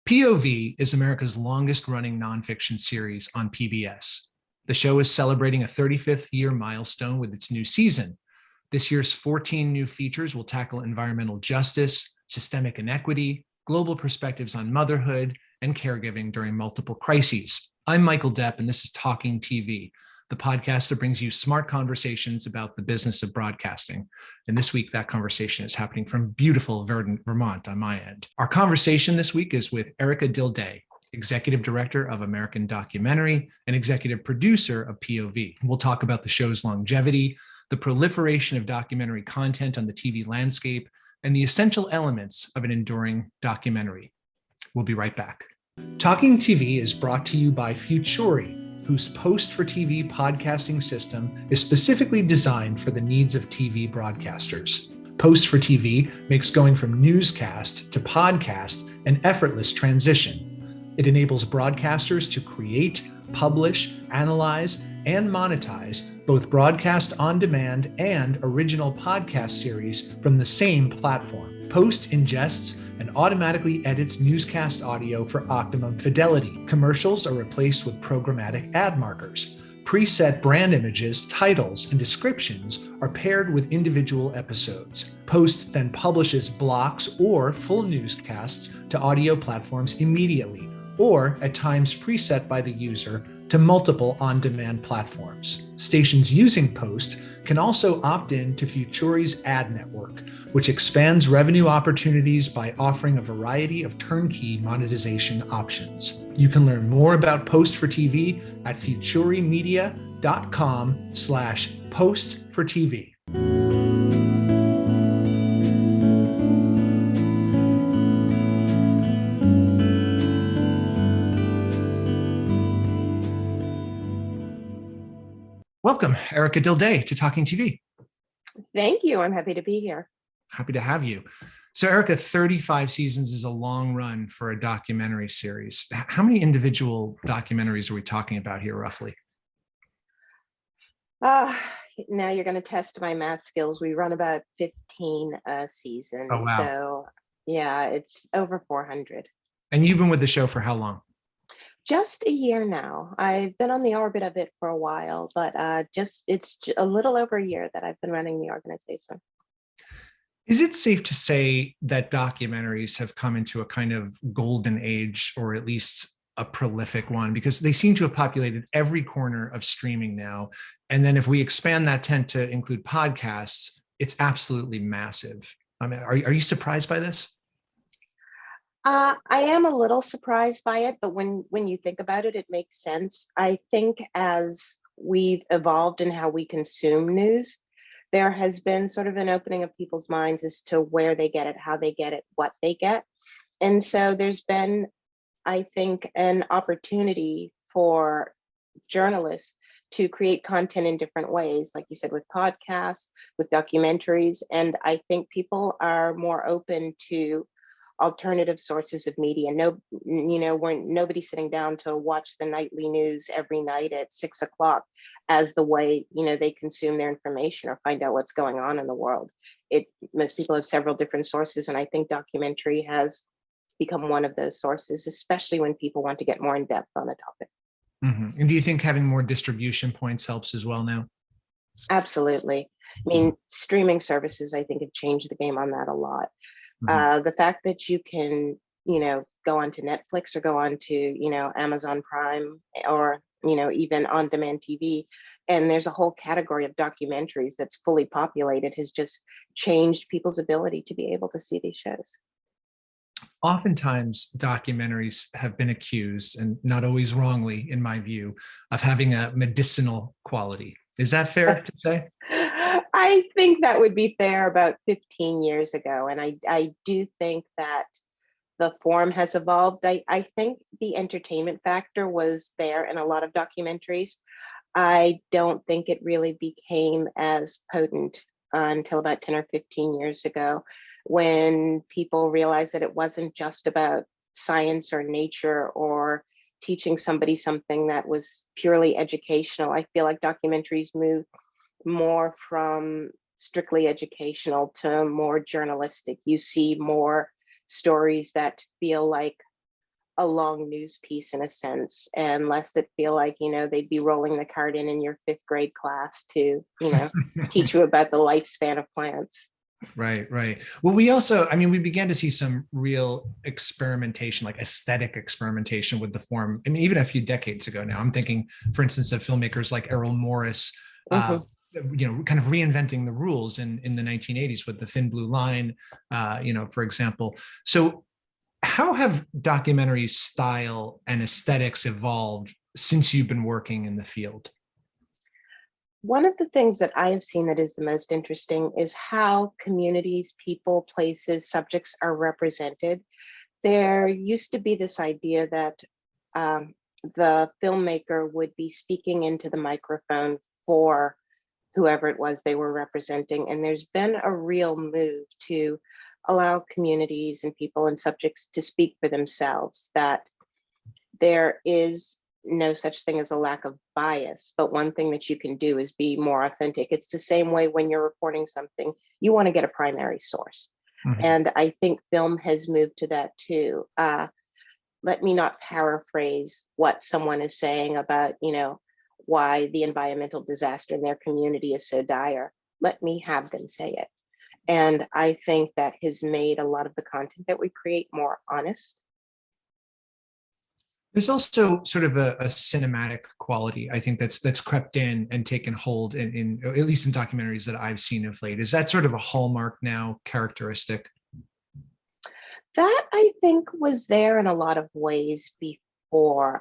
POV is America's longest running nonfiction series on PBS. The show is celebrating a 35th year milestone with its new season. This year's 14 new features will tackle environmental justice, systemic inequity, global perspectives on motherhood, and caregiving during multiple crises. I'm Michael Depp, and this is Talking TV, the podcast that brings you smart conversations about the business of broadcasting. And this week, that conversation is happening from beautiful Verdant, Vermont on my end. Our conversation this week is with Erika Dilday, Executive Director of American Documentary and Executive Producer of POV. We'll talk about the show's longevity, the proliferation of documentary content on the TV landscape, and the essential elements of an enduring documentary. We'll be right back. Talking TV is brought to you by Futuri, whose post-for-TV podcasting system is specifically designed for the needs of TV broadcasters. Post-for-TV makes going from newscast to podcast an effortless transition. It enables broadcasters to create, publish, analyze, and monetize both broadcast on demand and original podcast series from the same platform. Post ingests and automatically edits newscast audio for optimum fidelity. Commercials are replaced with programmatic ad markers. Preset brand images, titles, and descriptions are paired with individual episodes. Post then publishes blocks or full newscasts to audio platforms immediately, or at times preset by the user to multiple on-demand platforms. Stations using Post can also opt in to Futuri's ad network, which expands revenue opportunities by offering a variety of turnkey monetization options. You can learn more about Post for TV at futurimedia.com/postfortv. Welcome, Erika Dilday, to Talking TV. Thank you. I'm happy to be here. Happy to have you. So, Erika, 35 seasons is a long run for a documentary series. How many individual documentaries are we talking about here, roughly? Now you're going to test my math skills. We run about 15 a season. Oh, wow. So, yeah, it's over 400. And you've been with the show for how long? Just a year now. I've been on the orbit of it for a while, but it's a little over a year that I've been running the organization. Is it safe to say that documentaries have come into a kind of golden age, or at least a prolific one, because they seem to have populated every corner of streaming now? And then if we expand that tent to include podcasts, it's absolutely massive. I mean, are you surprised by this? I am a little surprised by it, but when you think about it, it makes sense. I think as we've evolved in how we consume news, there has been sort of an opening of people's minds as to where they get it, how they get it, what they get. And so there's been, I think, an opportunity for journalists to create content in different ways, like you said, with podcasts, with documentaries. And I think people are more open to alternative sources of media. Nobody's sitting down to watch the nightly news every night at 6 o'clock as the way, they consume their information or find out what's going on in the world. Most people have several different sources, and I think documentary has become one of those sources, especially when people want to get more in depth on a topic. Mm-hmm. And do you think having more distribution points helps as well now? Absolutely. I mean, streaming services, I think, have changed the game on that a lot. The fact that you can, go onto Netflix or go onto, Amazon Prime or, even on-demand TV, and there's a whole category of documentaries that's fully populated, has just changed people's ability to be able to see these shows. Oftentimes, documentaries have been accused, and not always wrongly, in my view, of having a medicinal quality. Is that fair to say? I think that would be fair about 15 years ago. And I do think that the form has evolved. I think the entertainment factor was there in a lot of documentaries. I don't think it really became as potent until about 10 or 15 years ago, when people realized that it wasn't just about science or nature or teaching somebody something that was purely educational. I feel like documentaries moved more from strictly educational to more journalistic. You see more stories that feel like a long news piece in a sense, and less it feel like, they'd be rolling the cart in your fifth grade class to, teach you about the lifespan of plants. Right, right. Well, we also, I mean, we began to see some real experimentation, like aesthetic experimentation with the form. I mean, even a few decades ago now, I'm thinking, for instance, of filmmakers like Errol Morris, Hmm. kind of reinventing the rules in the 1980s with the thin blue line, for example. So how have documentary style and aesthetics evolved since you've been working in the field? One of the things that I have seen that is the most interesting is how communities, people, places, subjects are represented. There used to be this idea that um, the filmmaker would be speaking into the microphone for whoever it was they were representing. And there's been a real move to allow communities and people and subjects to speak for themselves, that there is no such thing as a lack of bias, but one thing that you can do is be more authentic. It's the same way when you're reporting something, you want to get a primary source. Mhm. And I think film has moved to that too. Let me not paraphrase what someone is saying about, why the environmental disaster in their community is so dire. Let me have them say it. And I think that has made a lot of the content that we create more honest. There's also sort of a cinematic quality, I think, that's crept in and taken hold in at least in documentaries that I've seen of late. Is that sort of a hallmark now characteristic? That I think was there in a lot of ways before.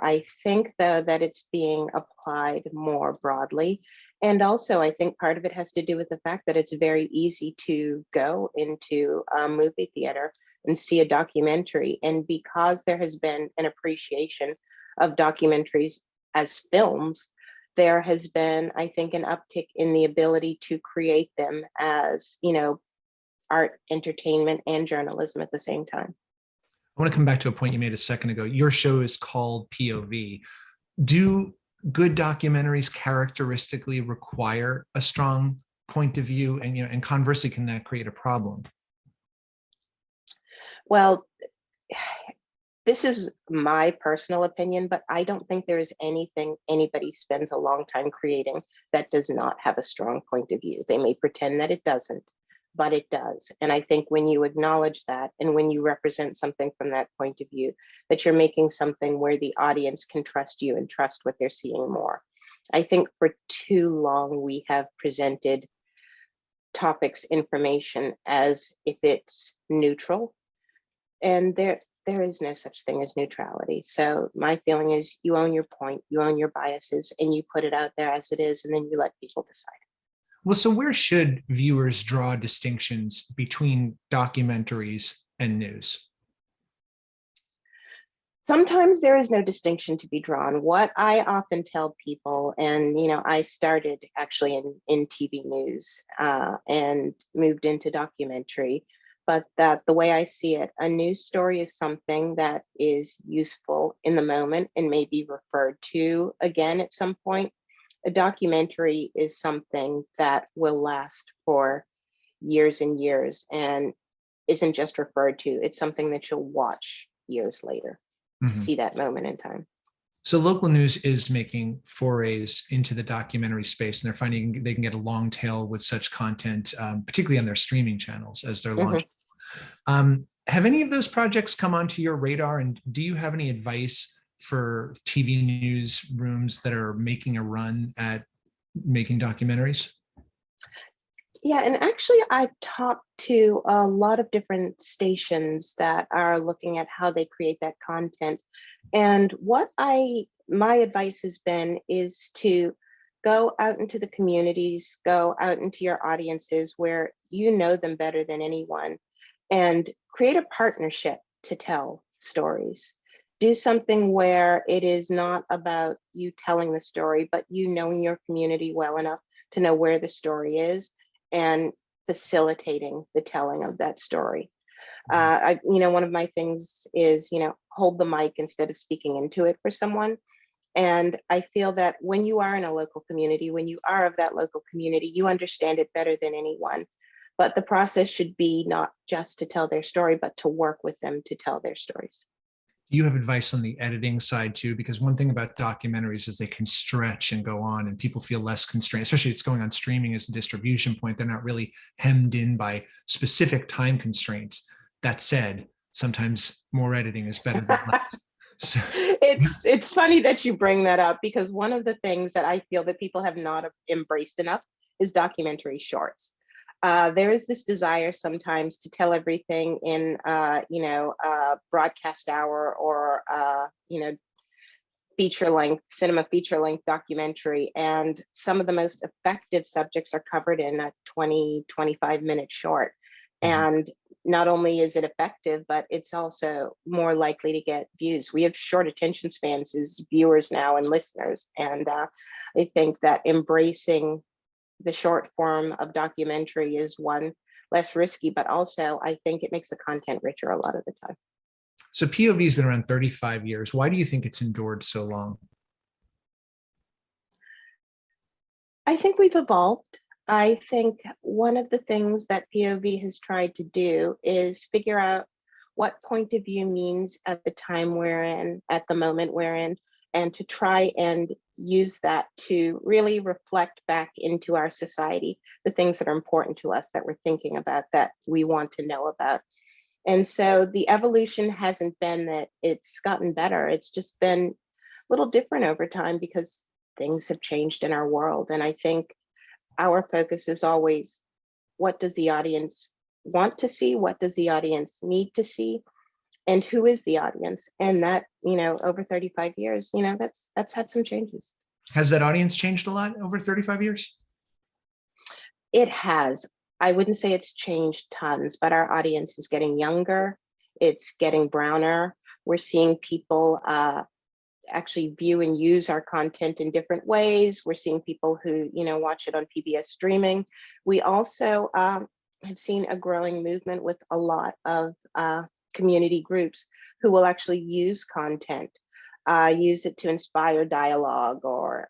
I think, though, that it's being applied more broadly. And also, I think part of it has to do with the fact that it's very easy to go into a movie theater and see a documentary. And because there has been an appreciation of documentaries as films, there has been, I think, an uptick in the ability to create them as, art, entertainment, and journalism at the same time. I want to come back to a point you made a second ago. Your show is called POV. Do good documentaries characteristically require a strong point of view? And conversely, can that create a problem? Well, this is my personal opinion, but I don't think there is anything anybody spends a long time creating that does not have a strong point of view. They may pretend that it doesn't, but it does. And I think when you acknowledge that and when you represent something from that point of view, that you're making something where the audience can trust you and trust what they're seeing more. I think for too long we have presented topics, information as if it's neutral, and there is no such thing as neutrality. So my feeling is you own your point, you own your biases, and you put it out there as it is, and then you let people decide. Well, so where should viewers draw distinctions between documentaries and news? Sometimes there is no distinction to be drawn. What I often tell people, and I started actually in TV news and moved into documentary, but that the way I see it, a news story is something that is useful in the moment and may be referred to again at some point. A documentary is something that will last for years and years and isn't just referred to. It's something that you'll watch years later to Mhm. see that moment in time. So local news is making forays into the documentary space, and they're finding they can get a long tail with such content, particularly on their streaming channels as they're Mhm. launching. Have any of those projects come onto your radar, and do you have any advice for TV news rooms that are making a run at making documentaries? Yeah, and actually, I've talked to a lot of different stations that are looking at how they create that content. And my advice has been is to go out into the communities, go out into your audiences where you know them better than anyone, and create a partnership to tell stories. Do something where it is not about you telling the story, but you knowing your community well enough to know where the story is and facilitating the telling of that story. One of my things is, hold the mic instead of speaking into it for someone. And I feel that when you are in a local community, when you are of that local community, you understand it better than anyone. But the process should be not just to tell their story, but to work with them to tell their stories. Do you have advice on the editing side too? Because one thing about documentaries is they can stretch and go on, and people feel less constrained, especially if it's going on streaming as the distribution point. They're not really hemmed in by specific time constraints. That said, sometimes more editing is better than less. So, It's funny that you bring that up, because one of the things that I feel that people have not embraced enough is documentary shorts. There is this desire sometimes to tell everything in broadcast hour or cinema feature length documentary, and some of the most effective subjects are covered in a 20-25 minute short. And not only is it effective, but it's also more likely to get views. We have short attention spans as viewers now and listeners. And I think that embracing the short form of documentary is one, less risky, but also I think it makes the content richer a lot of the time. so POV has been around 35 years. Why do you think it's endured so long? I think we've evolved. I think one of the things that POV has tried to do is figure out what point of view means at the time we're in, at the moment we're in, and to try and use that to really reflect back into our society, the things that are important to us, that we're thinking about, that we want to know about. And so the evolution hasn't been that it's gotten better. It's just been a little different over time because things have changed in our world. And I think our focus is always, what does the audience want to see? What does the audience need to see? And who is the audience? And that, over 35 years, that's had some changes. Has that audience changed a lot over 35 years? It has. I wouldn't say it's changed tons, but our audience is getting younger. It's getting browner. We're seeing people actually view and use our content in different ways. We're seeing people who, watch it on PBS streaming. We also have seen a growing movement with a lot of community groups who will actually use content, use it to inspire dialogue or,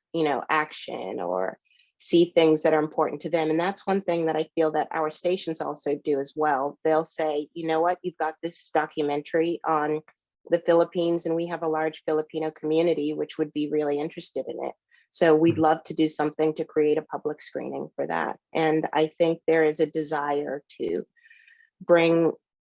action, or see things that are important to them. And that's one thing that I feel that our stations also do as well. They'll say, you know what, you've got this documentary on the Philippines, and we have a large Filipino community which would be really interested in it. So we'd love to do something to create a public screening for that. And I think there is a desire to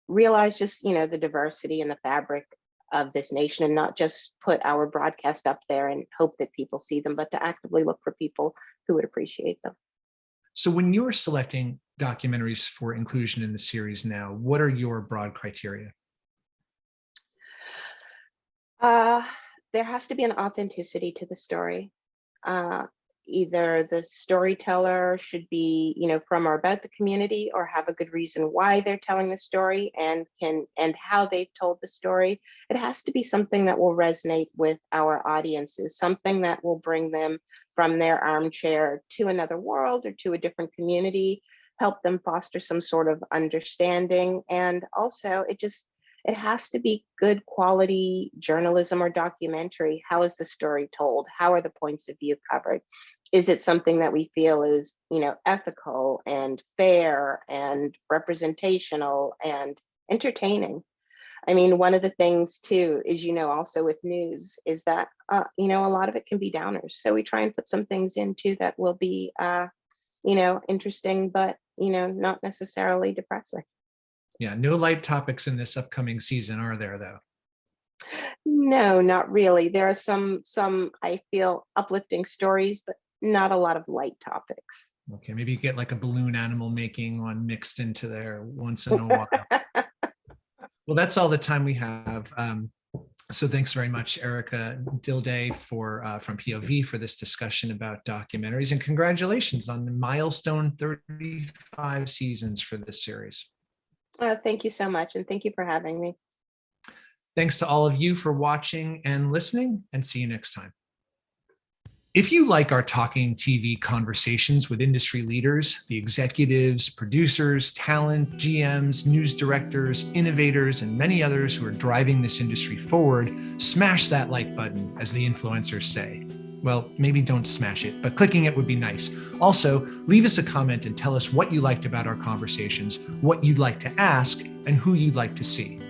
realize just, the diversity and the fabric of this nation, and not just put our broadcast up there and hope that people see them, but to actively look for people who would appreciate them. So when you're selecting documentaries for inclusion in the series now, what are your broad criteria? There has to be an authenticity to the story. Either the storyteller should be, from or about the community, or have a good reason why they're telling the story and how they've told the story. It has to be something that will resonate with our audiences, something that will bring them from their armchair to another world or to a different community, help them foster some sort of understanding. And also it has to be good quality journalism or documentary. How is the story told? How are the points of view covered? Is it something that we feel is, ethical and fair and representational and entertaining? I mean, one of the things too is, also with news is that, a lot of it can be downers. So we try and put some things in too that will be, interesting, but, not necessarily depressing. Yeah, no light topics in this upcoming season, are there, though? No, not really. There are some I feel uplifting stories, but not a lot of light topics. Okay, maybe you get like a balloon animal making one mixed into there once in a while. Well, that's all the time we have. So thanks very much, Erika Dilday from POV for this discussion about documentaries, and congratulations on the milestone 35 seasons for this series. Thank you so much, and thank you for having me. Thanks to all of you for watching and listening, and see you next time. If you like our Talking TV conversations with industry leaders, the executives, producers, talent, GMs, news directors, innovators, and many others who are driving this industry forward, smash that like button, as the influencers say. Well, maybe don't smash it, but clicking it would be nice. Also, leave us a comment and tell us what you liked about our conversations, what you'd like to ask, and who you'd like to see.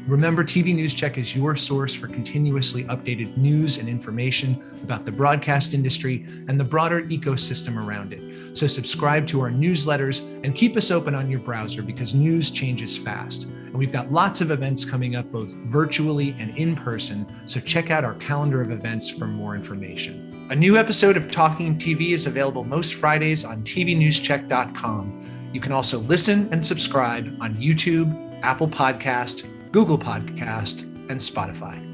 Remember, TV News Check is your source for continuously updated news and information about the broadcast industry and the broader ecosystem around it. So subscribe to our newsletters and keep us open on your browser because news changes fast. And we've got lots of events coming up both virtually and in person, so check out our calendar of events for more information. A new episode of Talking TV is available most Fridays on TVNewsCheck.com. You can also listen and subscribe on YouTube, Apple Podcast, Google Podcast, and Spotify.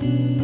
Thank you.